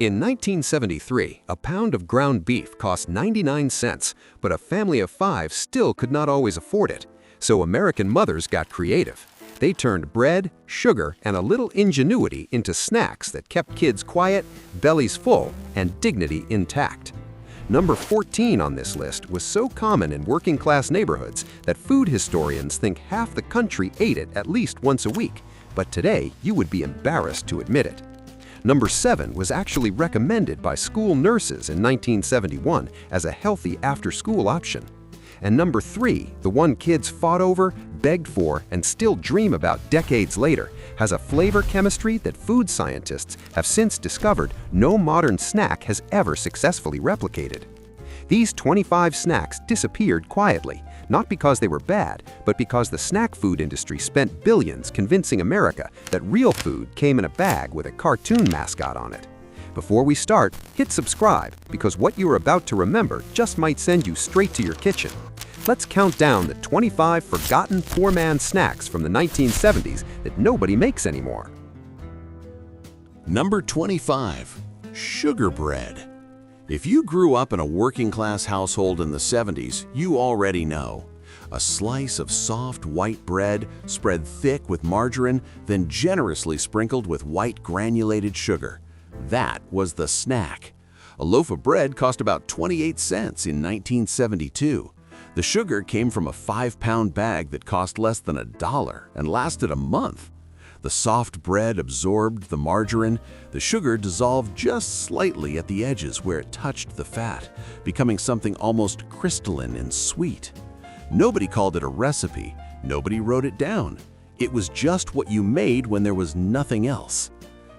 In 1973, a pound of ground beef cost 99 cents, but a family of 5 still could not always afford it. So American mothers got creative. They turned bread, sugar, and a little ingenuity into snacks that kept kids quiet, bellies full, and dignity intact. Number 14 on this list was so common in working-class neighborhoods that food historians think half the country ate it at least once a week, but today you would be embarrassed to admit it. Number 7 was actually recommended by school nurses in 1971 as a healthy after-school option. And number 3, the one kids fought over, begged for, and still dream about decades later, has a flavor chemistry that food scientists have since discovered no modern snack has ever successfully replicated. These 25 snacks disappeared quietly, not because they were bad, but because the snack food industry spent billions convincing America that real food came in a bag with a cartoon mascot on it. Before we start, hit subscribe, because what you are about to remember just might send you straight to your kitchen. Let's count down the 25 forgotten poor man snacks from the 1970s that nobody makes anymore. Number 25. Sugar bread. If you grew up in a working-class household in the 70s, you already know. A slice of soft white bread spread thick with margarine, then generously sprinkled with white granulated sugar. That was the snack. A loaf of bread cost about 28 cents in 1972. The sugar came from a 5-pound bag that cost less than $1 and lasted a month. The soft bread absorbed the margarine. The sugar dissolved just slightly at the edges where it touched the fat, becoming something almost crystalline and sweet. Nobody called it a recipe. Nobody wrote it down. It was just what you made when there was nothing else.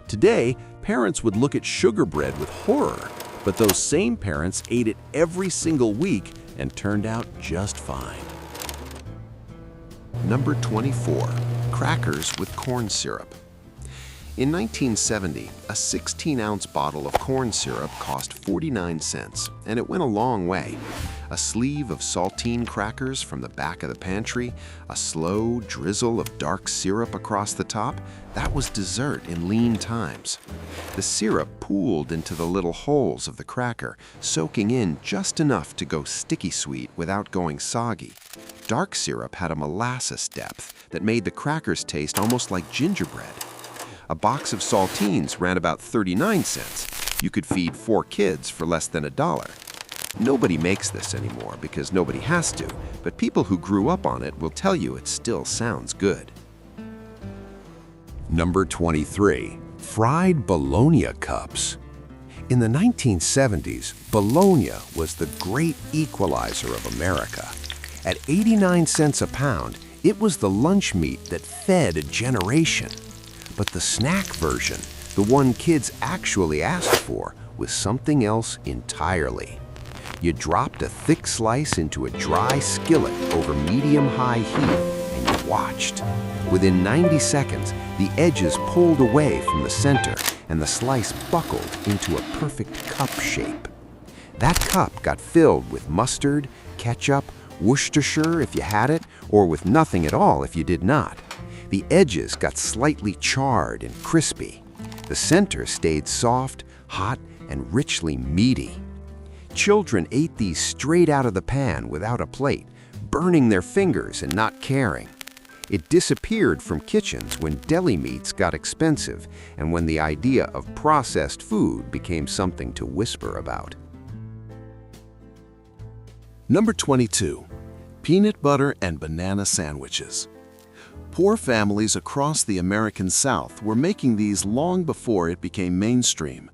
Today, parents would look at sugar bread with horror, but those same parents ate it every single week and turned out just fine. Number 24. Crackers with corn syrup. In 1970, a 16-ounce bottle of corn syrup cost 49 cents, and it went a long way. A sleeve of saltine crackers from the back of the pantry, a slow drizzle of dark syrup across the top, that was dessert in lean times. The syrup pooled into the little holes of the cracker, soaking in just enough to go sticky sweet without going soggy. Dark syrup had a molasses depth that made the crackers taste almost like gingerbread. A box of saltines ran about 39 cents. You could feed 4 kids for less than $1. Nobody makes this anymore because nobody has to, but people who grew up on it will tell you it still sounds good. Number 23. Fried bologna cups. In the 1970s, bologna was the great equalizer of America. At 89 cents a pound, it was the lunch meat that fed a generation. But the snack version, the one kids actually asked for, was something else entirely. You dropped a thick slice into a dry skillet over medium-high heat, and you watched. Within 90 seconds, the edges pulled away from the center, and the slice buckled into a perfect cup shape. That cup got filled with mustard, ketchup, Worcestershire if you had it, or with nothing at all if you did not. The edges got slightly charred and crispy. The center stayed soft, hot, and richly meaty. Children ate these straight out of the pan without a plate, burning their fingers and not caring. It disappeared from kitchens when deli meats got expensive and when the idea of processed food became something to whisper about. Number 22. Peanut butter and banana sandwiches. Poor families across the American South were making these long before it became mainstream.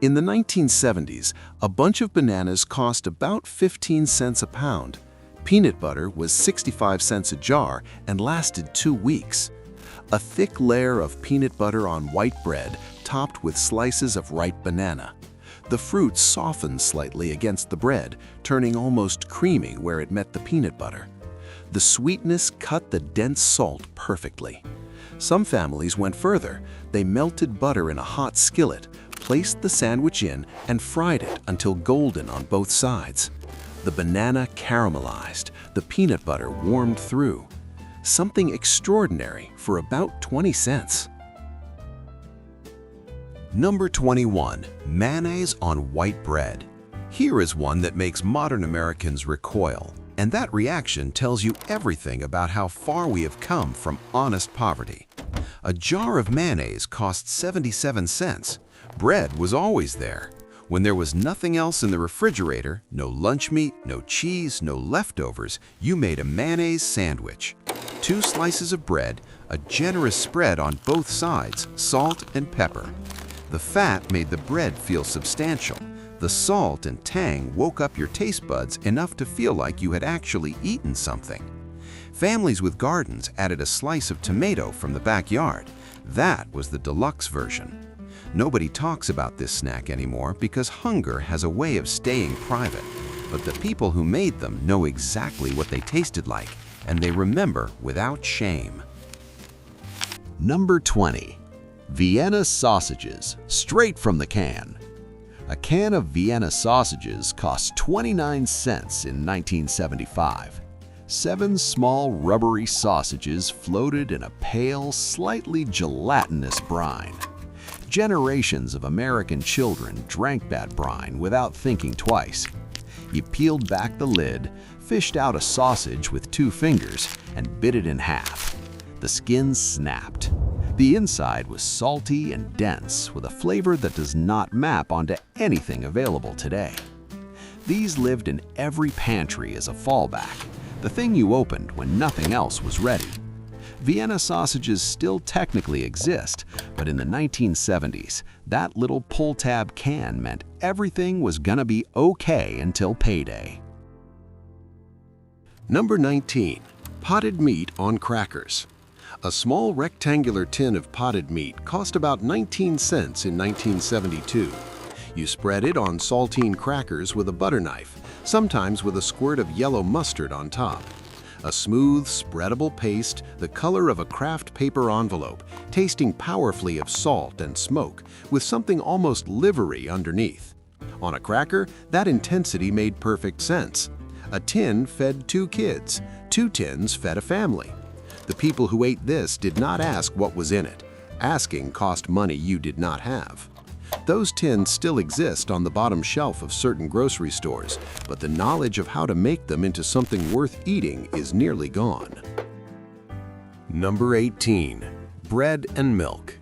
In the 1970s, a bunch of bananas cost about 15 cents a pound. Peanut butter was 65 cents a jar and lasted 2 weeks. A thick layer of peanut butter on white bread topped with slices of ripe banana. The fruit softened slightly against the bread, turning almost creamy where it met the peanut butter. The sweetness cut the dense salt perfectly. Some families went further. They melted butter in a hot skillet, placed the sandwich in, and fried it until golden on both sides. The banana caramelized, the peanut butter warmed through. Something extraordinary for about 20 cents. Number 21. Mayonnaise on white bread. Here is one that makes modern Americans recoil, and that reaction tells you everything about how far we have come from honest poverty. A jar of mayonnaise cost 77 cents. Bread was always there. When there was nothing else in the refrigerator, no lunch meat, no cheese, no leftovers, you made a mayonnaise sandwich. 2 slices of bread, a generous spread on both sides, salt and pepper. The fat made the bread feel substantial. The salt and tang woke up your taste buds enough to feel like you had actually eaten something. Families with gardens added a slice of tomato from the backyard. That was the deluxe version. Nobody talks about this snack anymore because hunger has a way of staying private. But the people who made them know exactly what they tasted like, and they remember without shame. Number 20. Vienna sausages, straight from the can. A can of Vienna sausages cost 29 cents in 1975. 7 small rubbery sausages floated in a pale, slightly gelatinous brine. Generations of American children drank that brine without thinking twice. You peeled back the lid, fished out a sausage with 2 fingers, and bit it in half. The skin snapped. The inside was salty and dense, with a flavor that does not map onto anything available today. These lived in every pantry as a fallback, the thing you opened when nothing else was ready. Vienna sausages still technically exist, but in the 1970s, that little pull-tab can meant everything was gonna be okay until payday. Number 19. Potted meat on crackers. A small rectangular tin of potted meat cost about 19 cents in 1972. You spread it on saltine crackers with a butter knife, sometimes with a squirt of yellow mustard on top. A smooth, spreadable paste, the color of a craft paper envelope, tasting powerfully of salt and smoke, with something almost livery underneath. On a cracker, that intensity made perfect sense. A tin fed 2 kids, 2 tins fed a family. The people who ate this did not ask what was in it. Asking cost money you did not have. Those tins still exist on the bottom shelf of certain grocery stores, but the knowledge of how to make them into something worth eating is nearly gone. Number 18. Bread and milk.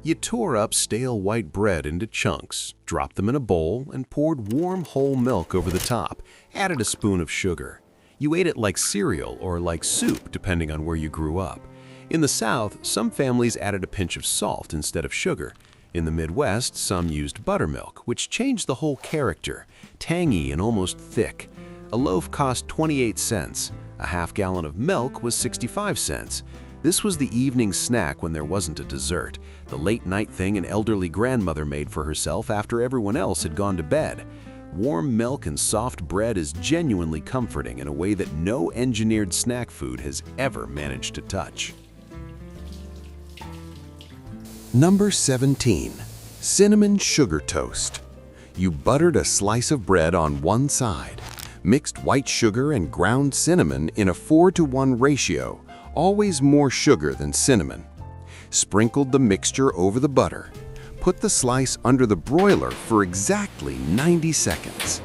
You tore up stale white bread into chunks, dropped them in a bowl, and poured warm whole milk over the top, added a spoon of sugar. You ate it like cereal or like soup, depending on where you grew up. In the South, some families added a pinch of salt instead of sugar. In the Midwest, some used buttermilk, which changed the whole character, tangy and almost thick. A loaf cost 28 cents. A half gallon of milk was 65 cents. This was the evening snack when there wasn't a dessert, the late-night thing an elderly grandmother made for herself after everyone else had gone to bed. Warm milk and soft bread is genuinely comforting in a way that no engineered snack food has ever managed to touch. Number 17. Cinnamon sugar toast. You buttered a slice of bread on one side, mixed white sugar and ground cinnamon in a 4-to-1 ratio, always more sugar than cinnamon. Sprinkled the mixture over the butter. Put the slice under the broiler for exactly 90 seconds.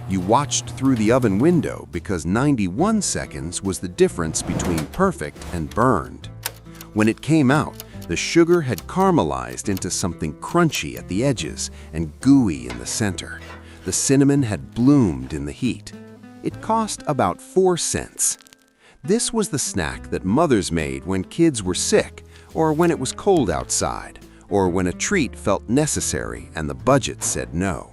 You watched through the oven window because 91 seconds was the difference between perfect and burned. When it came out, the sugar had caramelized into something crunchy at the edges and gooey in the center. The cinnamon had bloomed in the heat. It cost about 4 cents. This was the snack that mothers made when kids were sick, or when it was cold outside, or when a treat felt necessary and the budget said no.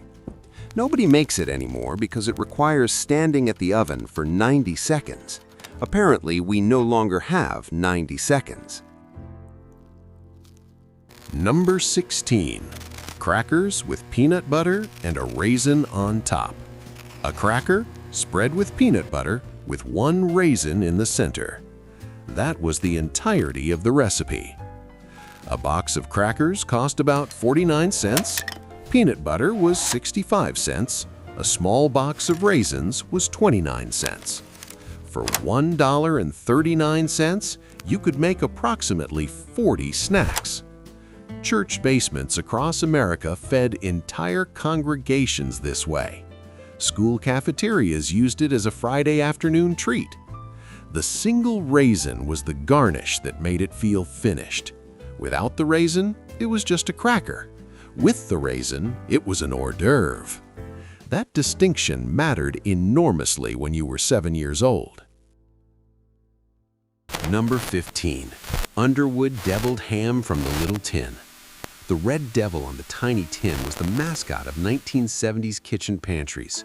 Nobody makes it anymore because it requires standing at the oven for 90 seconds. Apparently, we no longer have 90 seconds. Number 16. Crackers with peanut butter and a raisin on top. A cracker spread with peanut butter with 1 raisin in the center. That was the entirety of the recipe. A box of crackers cost about 49 cents. Peanut butter was 65 cents. A small box of raisins was 29 cents. For $1.39, you could make approximately 40 snacks. Church basements across America fed entire congregations this way. School cafeterias used it as a Friday afternoon treat. The single raisin was the garnish that made it feel finished. Without the raisin, it was just a cracker. With the raisin, it was an hors d'oeuvre. That distinction mattered enormously when you were 7 years old. Number 15. Underwood deviled ham from the little tin. The red devil on the tiny tin was the mascot of 1970s kitchen pantries.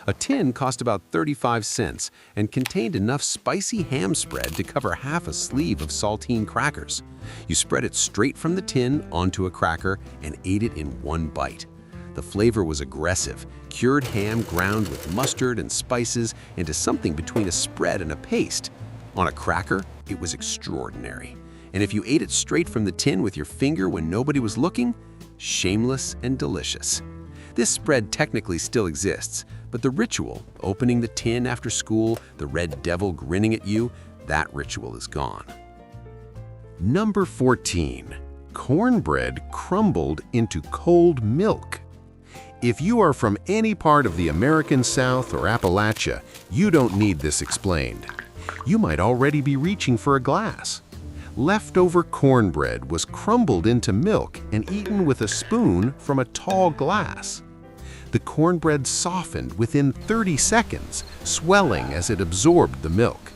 A tin cost about 35 cents and contained enough spicy ham spread to cover half a sleeve of saltine crackers. You spread it straight from the tin onto a cracker and ate it in one bite. The flavor was aggressive, cured ham ground with mustard and spices into something between a spread and a paste. On a cracker, it was extraordinary. And if you ate it straight from the tin with your finger when nobody was looking, shameless and delicious. This spread technically still exists, but the ritual, opening the tin after school, the red devil grinning at you, that ritual is gone. Number 14. Cornbread crumbled into cold milk. If you are from any part of the American South or Appalachia, you don't need this explained. You might already be reaching for a glass. Leftover cornbread was crumbled into milk and eaten with a spoon from a tall glass. The cornbread softened within 30 seconds, swelling as it absorbed the milk.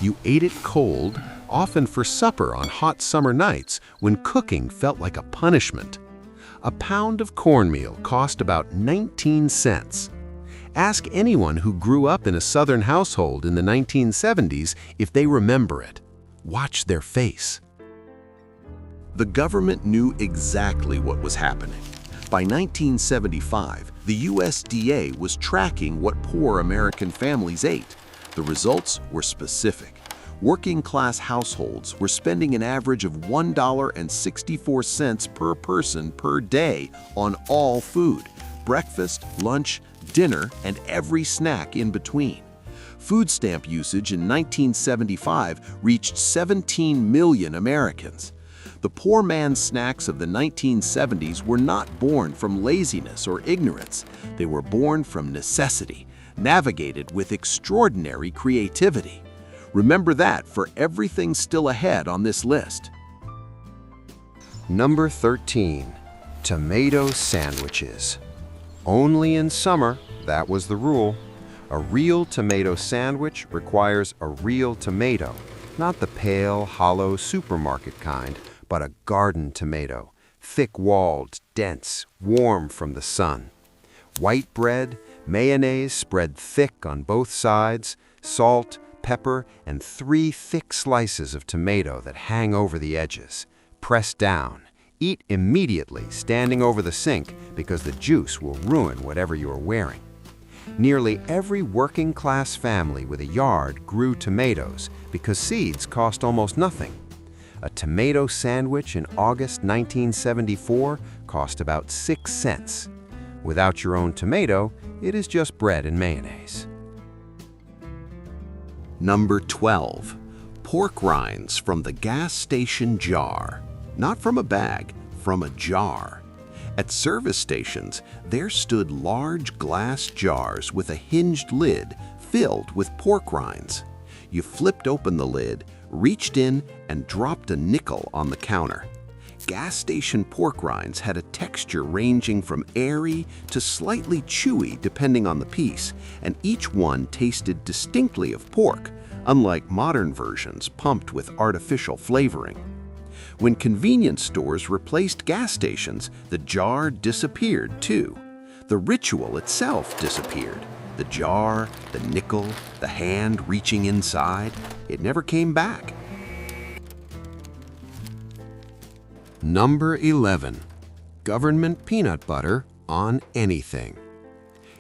You ate it cold, often for supper on hot summer nights when cooking felt like a punishment. A pound of cornmeal cost about 19 cents. Ask anyone who grew up in a Southern household in the 1970s if they remember it. Watch their face. The government knew exactly what was happening. By 1975, the USDA was tracking what poor American families ate. The results were specific. Working-class households were spending an average of $1.64 per person per day on all food, breakfast, lunch, dinner, and every snack in between. Food stamp usage in 1975 reached 17 million Americans. The poor man's snacks of the 1970s were not born from laziness or ignorance. They were born from necessity, navigated with extraordinary creativity. Remember that for everything still ahead on this list. Number 13. Tomato sandwiches. Only in summer, that was the rule. A real tomato sandwich requires a real tomato, not the pale, hollow supermarket kind, but a garden tomato, thick-walled, dense, warm from the sun. White bread, mayonnaise spread thick on both sides, salt, pepper, and 3 thick slices of tomato that hang over the edges. Press down. Eat immediately, standing over the sink, because the juice will ruin whatever you are wearing. Nearly every working-class family with a yard grew tomatoes because seeds cost almost nothing. A tomato sandwich in August 1974 cost about 6 cents. Without your own tomato, it is just bread and mayonnaise. Number 12. Pork rinds from the gas station jar. Not from a bag, from a jar. At service stations, there stood large glass jars with a hinged lid filled with pork rinds. You flipped open the lid, reached in, and dropped a nickel on the counter. Gas station pork rinds had a texture ranging from airy to slightly chewy depending on the piece, and each one tasted distinctly of pork, unlike modern versions pumped with artificial flavoring. When convenience stores replaced gas stations, the jar disappeared too. The ritual itself disappeared. The jar, the nickel, the hand reaching inside, it never came back. Number 11. Government peanut butter on anything.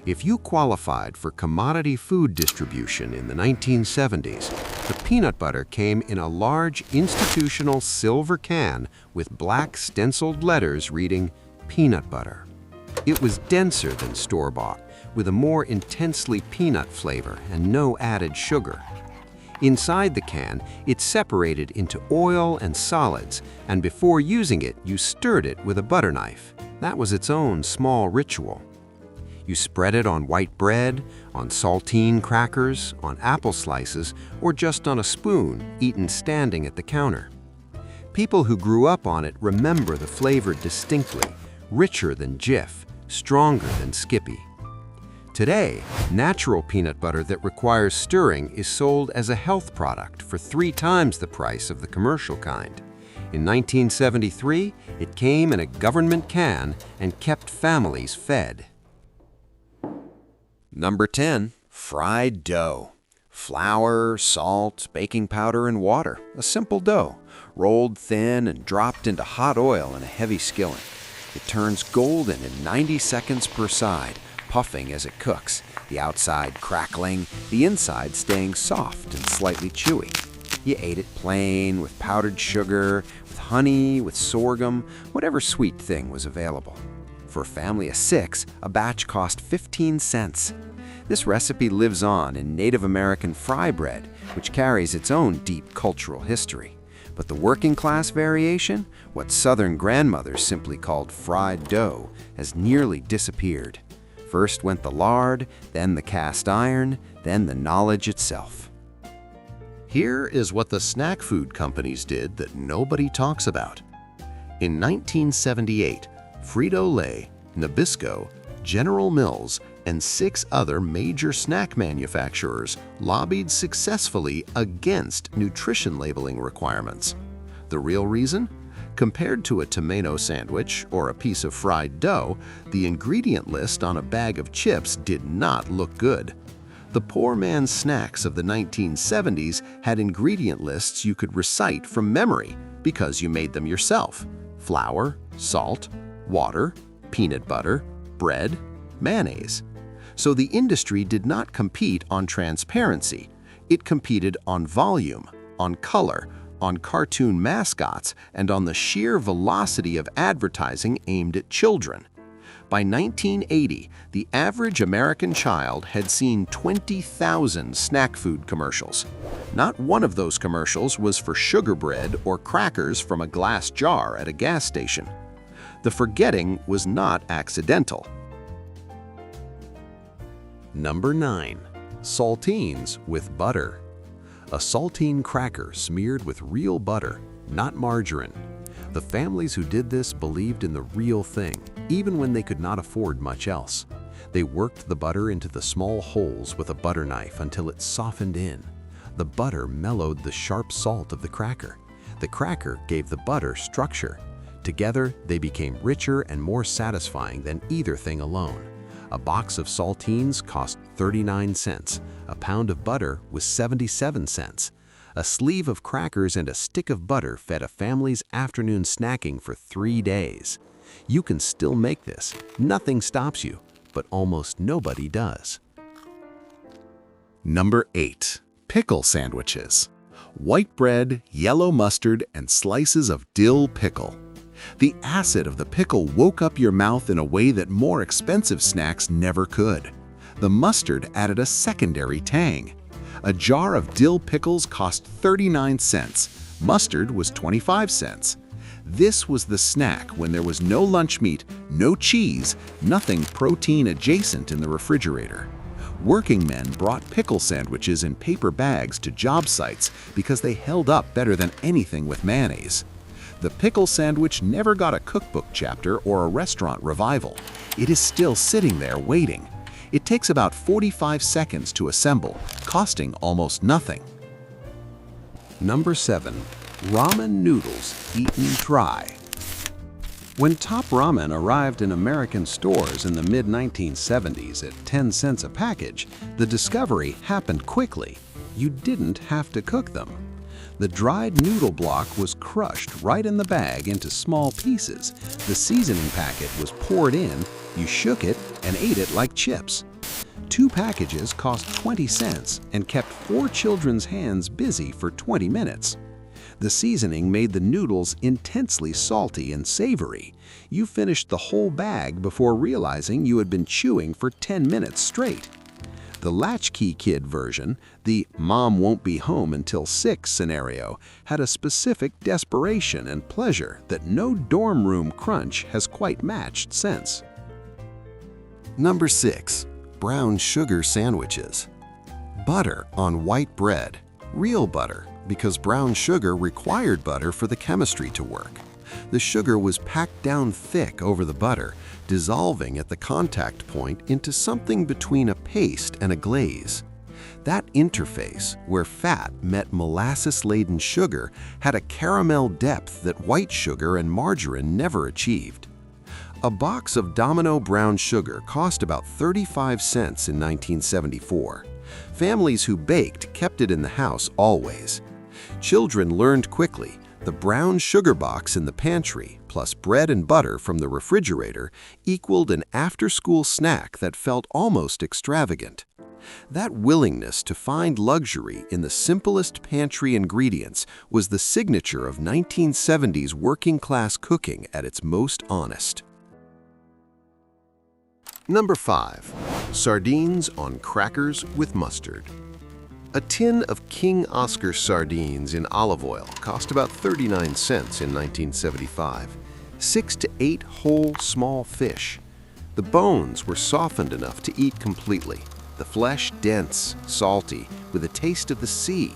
If you qualified for commodity food distribution in the 1970s, the peanut butter came in a large institutional silver can with black stenciled letters reading peanut butter. It was denser than store-bought, with a more intensely peanut flavor and no added sugar. Inside the can, it's separated into oil and solids, and before using it, you stirred it with a butter knife. That was its own small ritual. You spread it on white bread, on saltine crackers, on apple slices, or just on a spoon, eaten standing at the counter. People who grew up on it remember the flavor distinctly, richer than Jif, stronger than Skippy. Today, natural peanut butter that requires stirring is sold as a health product for 3 times the price of the commercial kind. In 1973, it came in a government can and kept families fed. Number 10. Fried dough. Flour, salt, baking powder, and water. A simple dough, rolled thin and dropped into hot oil in a heavy skillet. It turns golden in 90 seconds per side, puffing as it cooks, the outside crackling, the inside staying soft and slightly chewy. You ate it plain, with powdered sugar, with honey, with sorghum, whatever sweet thing was available. For a family of 6, a batch cost 15 cents. This recipe lives on in Native American fry bread, which carries its own deep cultural history. But the working class variation, what Southern grandmothers simply called fried dough, has nearly disappeared. First went the lard, then the cast iron, then the knowledge itself. Here is what the snack food companies did that nobody talks about. In 1978, Frito-Lay, Nabisco, General Mills, and 6 other major snack manufacturers lobbied successfully against nutrition labeling requirements. The real reason? Compared to a tomato sandwich or a piece of fried dough, the ingredient list on a bag of chips did not look good. The poor man's snacks of the 1970s had ingredient lists you could recite from memory because you made them yourself: flour, salt, water, peanut butter, bread, mayonnaise. So the industry did not compete on transparency. It competed on volume, on color, on cartoon mascots, and on the sheer velocity of advertising aimed at children. By 1980, the average American child had seen 20,000 snack food commercials. Not one of those commercials was for sugar bread or crackers from a glass jar at a gas station. The forgetting was not accidental. Number 9. Saltines with butter. A saltine cracker smeared with real butter, not margarine. The families who did this believed in the real thing, even when they could not afford much else. They worked the butter into the small holes with a butter knife until it softened in. The butter mellowed the sharp salt of the cracker. The cracker gave the butter structure. Together, they became richer and more satisfying than either thing alone. A box of saltines cost 39 cents. A pound of butter was 77 cents. A sleeve of crackers and a stick of butter fed a family's afternoon snacking for 3 days. You can still make this. Nothing stops you, but almost nobody does. Number 8. Pickle sandwiches. White bread, yellow mustard, and slices of dill pickle. The acid of the pickle woke up your mouth in a way that more expensive snacks never could. The mustard added a secondary tang. A jar of dill pickles cost 39 cents. Mustard was 25 cents. This was the snack when there was no lunch meat, no cheese, nothing protein adjacent in the refrigerator. Working men brought pickle sandwiches in paper bags to job sites because they held up better than anything with mayonnaise. The pickle sandwich never got a cookbook chapter or a restaurant revival. It is still sitting there waiting. It takes about 45 seconds to assemble, costing almost nothing. Number 7. Ramen noodles eaten dry. When Top Ramen arrived in American stores in the mid-1970s at 10 cents a package, the discovery happened quickly. You didn't have to cook them. The dried noodle block was crushed right in the bag into small pieces. The seasoning packet was poured in, you shook it, and ate it like chips. 2 packages cost 20 cents and kept 4 children's hands busy for 20 minutes. The seasoning made the noodles intensely salty and savory. You finished the whole bag before realizing you had been chewing for 10 minutes straight. The latchkey kid version, the "mom won't be home until 6" scenario, had a specific desperation and pleasure that no dorm room crunch has quite matched since. Number 6. Brown sugar sandwiches. Butter on white bread. Real butter, because brown sugar required butter for the chemistry to work. The sugar was packed down thick over the butter, dissolving at the contact point into something between a paste and a glaze. That interface, where fat met molasses-laden sugar, had a caramel depth that white sugar and margarine never achieved. A box of Domino brown sugar cost about 35 cents in 1974. Families who baked kept it in the house always. Children learned quickly the brown sugar box in the pantry, plus bread and butter from the refrigerator, equaled an after-school snack that felt almost extravagant. That willingness to find luxury in the simplest pantry ingredients was the signature of 1970s working-class cooking at its most honest. Number 5. Sardines on crackers with mustard. A tin of King Oscar sardines in olive oil cost about 39 cents in 1975. 6 to 8 whole small fish. The bones were softened enough to eat completely. The flesh dense, salty, with a taste of the sea.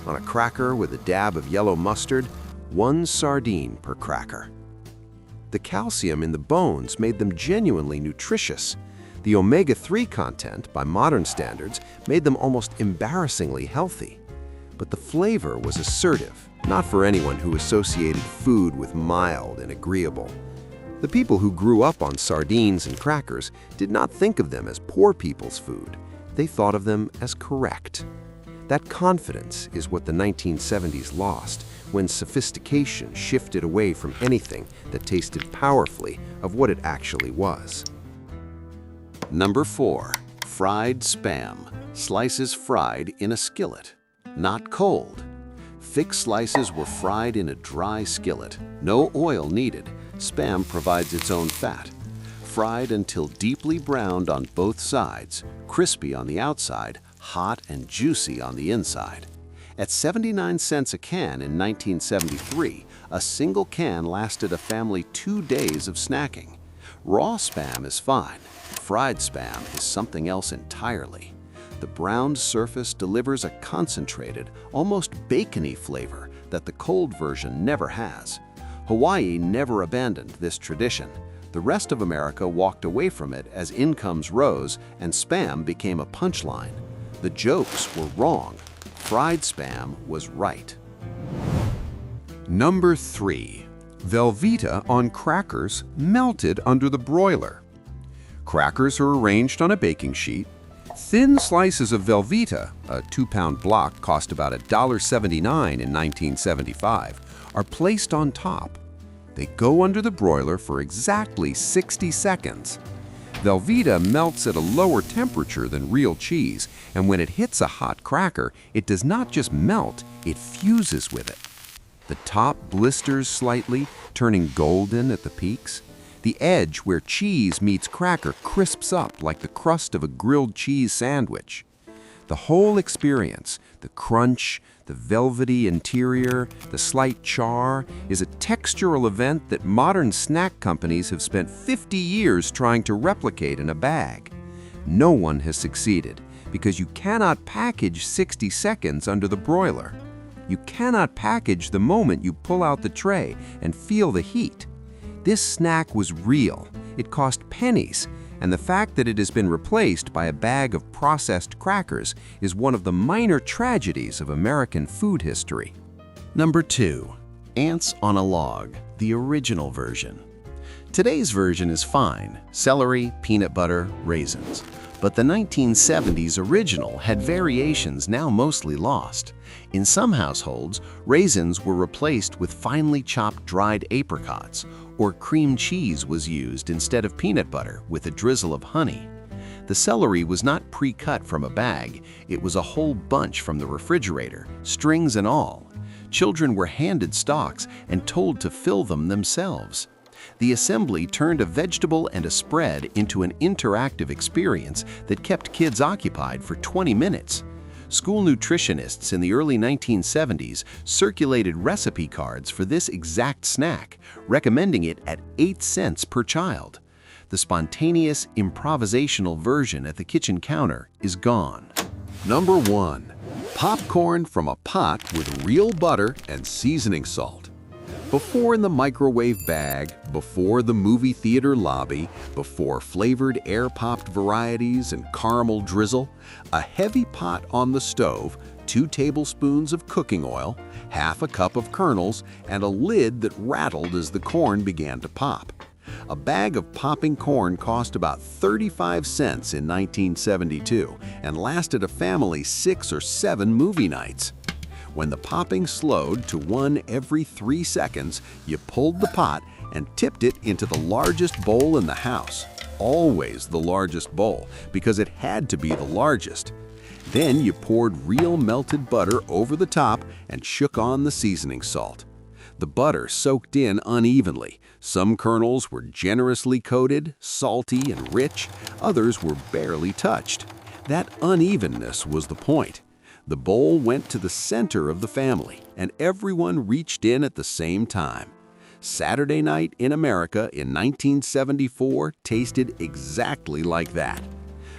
On a cracker with a dab of yellow mustard, 1 sardine per cracker. The calcium in the bones made them genuinely nutritious. The omega-3 content, by modern standards, made them almost embarrassingly healthy. But the flavor was assertive, not for anyone who associated food with mild and agreeable. The people who grew up on sardines and crackers did not think of them as poor people's food. They thought of them as correct. That confidence is what the 1970s lost when sophistication shifted away from anything that tasted powerfully of what it actually was. Number 4. Fried Spam. Slices fried in a skillet. Not cold. Thick slices were fried in a dry skillet. No oil needed. Spam provides its own fat. Fried until deeply browned on both sides, crispy on the outside, hot and juicy on the inside. At 79 cents a can in 1973, a single can lasted a family 2 days of snacking. Raw Spam is fine. Fried Spam is something else entirely. The browned surface delivers a concentrated, almost bacony flavor that the cold version never has. Hawaii never abandoned this tradition. The rest of America walked away from it as incomes rose and Spam became a punchline. The jokes were wrong. Fried Spam was right. Number 3. Velveeta on crackers melted under the broiler. Crackers are arranged on a baking sheet. Thin slices of Velveeta, a 2-pound block cost about $1.79 in 1975, are placed on top. They go under the broiler for exactly 60 seconds. Velveeta melts at a lower temperature than real cheese, and when it hits a hot cracker, it does not just melt, it fuses with it. The top blisters slightly, turning golden at the peaks. The edge where cheese meets cracker crisps up like the crust of a grilled cheese sandwich. The whole experience, the crunch, the velvety interior, the slight char, is a textural event that modern snack companies have spent 50 years trying to replicate in a bag. No one has succeeded because you cannot package 60 seconds under the broiler. You cannot package the moment you pull out the tray and feel the heat. This snack was real. It cost pennies, and the fact that it has been replaced by a bag of processed crackers is one of the minor tragedies of American food history. Number 2. Ants on a log, the original version. Today's version is fine: celery, peanut butter, raisins. But the 1970s original had variations now mostly lost. In some households, raisins were replaced with finely chopped dried apricots, or cream cheese was used instead of peanut butter with a drizzle of honey. The celery was not pre-cut from a bag, it was a whole bunch from the refrigerator, strings and all. Children were handed stalks and told to fill them themselves. The assembly turned a vegetable and a spread into an interactive experience that kept kids occupied for 20 minutes. School nutritionists in the early 1970s circulated recipe cards for this exact snack, recommending it at 8 cents per child. The spontaneous, improvisational version at the kitchen counter is gone. Number 1. Popcorn from a pot with real butter and seasoning salt. Before in the microwave bag, before the movie theater lobby, before flavored air-popped varieties and caramel drizzle, a heavy pot on the stove, 2 tablespoons of cooking oil, half a cup of kernels, and a lid that rattled as the corn began to pop. A bag of popping corn cost about 35 cents in 1972 and lasted a family 6 or 7 movie nights. When the popping slowed to 1 every 3 seconds, you pulled the pot and tipped it into the largest bowl in the house. Always the largest bowl, because it had to be the largest. Then you poured real melted butter over the top and shook on the seasoning salt. The butter soaked in unevenly. Some kernels were generously coated, salty and rich. Others were barely touched. That unevenness was the point. The bowl went to the center of the family, and everyone reached in at the same time. Saturday Night in America in 1974 tasted exactly like that.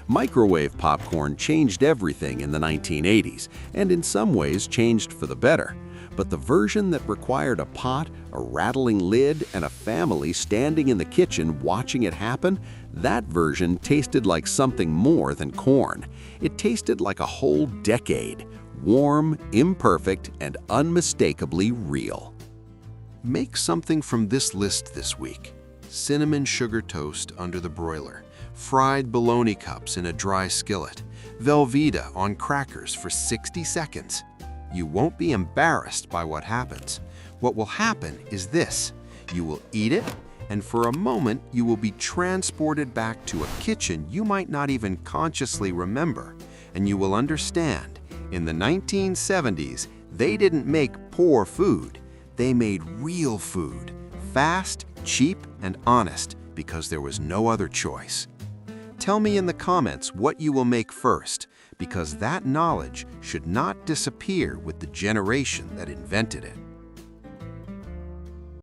Microwave popcorn changed everything in the 1980s, and in some ways changed for the better. But the version that required a pot, a rattling lid, and a family standing in the kitchen watching it happen, that version tasted like something more than corn. It tasted like a whole decade, warm, imperfect, and unmistakably real. Make something from this list this week. Cinnamon sugar toast under the broiler, fried bologna cups in a dry skillet, Velveeta on crackers for 60 seconds. You won't be embarrassed by what happens. What will happen is this: you will eat it, and for a moment you will be transported back to a kitchen you might not even consciously remember, and you will understand, in the 1970s, they didn't make poor food. They made real food, fast, cheap, and honest, because there was no other choice. Tell me in the comments what you will make first, because that knowledge should not disappear with the generation that invented it.